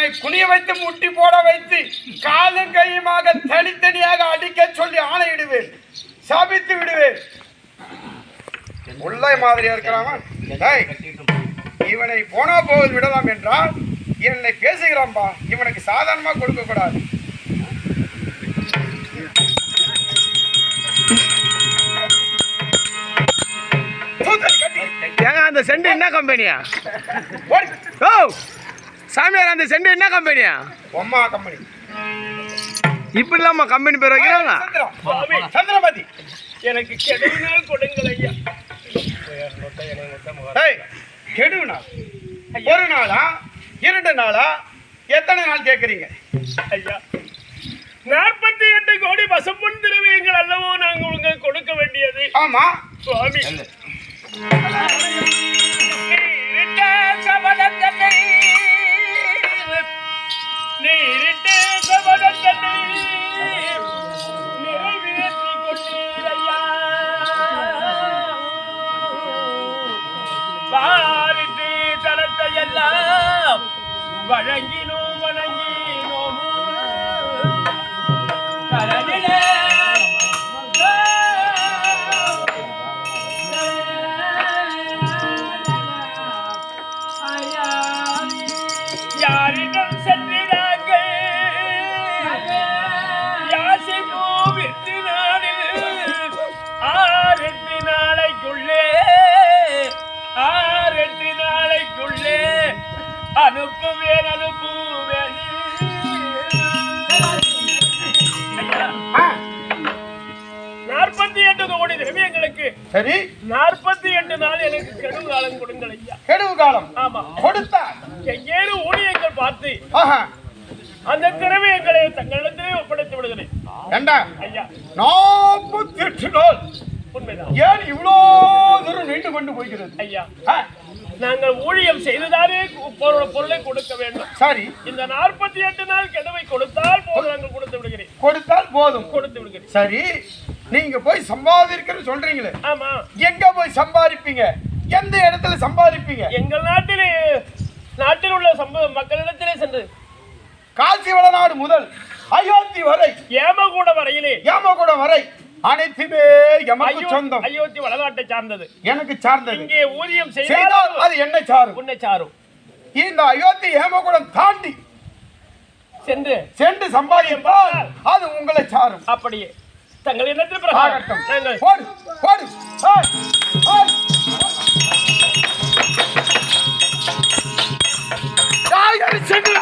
அவனை குனிய வைத்து முட்டி போட வைத்து காலும் கையுமாக தனித்தனியாக அடிக்க சொல்லி ஆணையிடுவேன், சாபித்து விடுவேன். முல்லை மாதிரியா இருக்கிறான் இவனை போனா போவது விடலாம் என்றால் என்னை பேசுகிறான்பா. இவனுக்கு சாதாரணமா கொடுக்க கூடாது. அந்த செண்டு என்ன கம்பெனியா? ஓ சாமியார், அந்த செண்டு என்ன கம்பெனியா? பொம்மா கம்பெனி. இப்படி இல்லாம கம்பெனி பேர் வைக்கிறாங்க. சந்திரமதி, எனக்கு கெடுவினால் கொடுங்கள் ஐயா. கெடுவினா ஒரு நாளா 2 நாளா எத்தனை நாள் கேட்குறீங்க ஐயா? 48 கோடி பசும்பொன் திரவியங்கள் அல்லவோ நாங்கள் உங்களுக்கு கொடுக்க வேண்டியது. ஆமா சுவாமி, நீரிட்ட சபதத்தனை நிறைவேற்றி கொண்டீரையா. பாரிட்டு தரத்தை எல்லாம் வழங்கினோம் வணங்கினோம். தரனிலே யாரிடம் சென்றார்கள் யாசி பூவிட்டு நாளில் 6-8 நாளைக்குள்ளே அனுப்புவேன். 48 கோடி திரவியங்களுக்கு சரி, 48 நாள் எனக்கு கெடுவு காலம் கொடுங்கள் ஐயா. கெடுவு காலம்? ஆமா, கொடுத்தா எங்கேறு ஊழியர்கள் பார்த்து ஆஹா, அந்த திரவியங்களை தங்களிடத்திலே ஒப்படைத்து விடுகிறேன். ஏண்டா ஐயா, 48 நாள் உண்மைதான். ஏன் இவ்வளோ தூரம் நீண்டு கொண்டு போகிறது? ஐயா, நாங்கள் ஊழியம் செய்துதானே பொருளை கொடுக்க வேண்டும். சரி, இந்த 48 நாள் கெடுவை கொடுத்தால் போதும், நாங்கள் கொடுத்து விடுகிறேன். கொடுத்தால் போதும், கொடுத்து விடுகிறேன். சரி. நீங்க போய் சம்பாதிக்கிறேன்னு சொல்றீங்களே, ஆமா, எங்க போய் சம்பாதிப்பீங்க? எந்த இடத்துல சம்பாதிப்பீங்க? எங்கள் நாட்டில் உள்ள மக்களிடத்திலே சென்று காசி வளநாடு முதல் அயோத்தி வரை, ஏமகூடம் வரை அனைத்துமே எமக்கு சொந்தம். அயோத்தி வளநாட்டை சார்ந்தது, எனக்கு சார்ந்தது. இங்கே ஊதியம் செய்தால் அது என்ன சாரும்? உன்னை சாரும். இந்த அயோத்தி ஏமகூடம் தாண்டி சென்று சம்பாதிப்பால் அது உங்களை சாரும். அப்படியே தங்கள் இடத்தில் பிரகாரம் போடு போடு. சென்று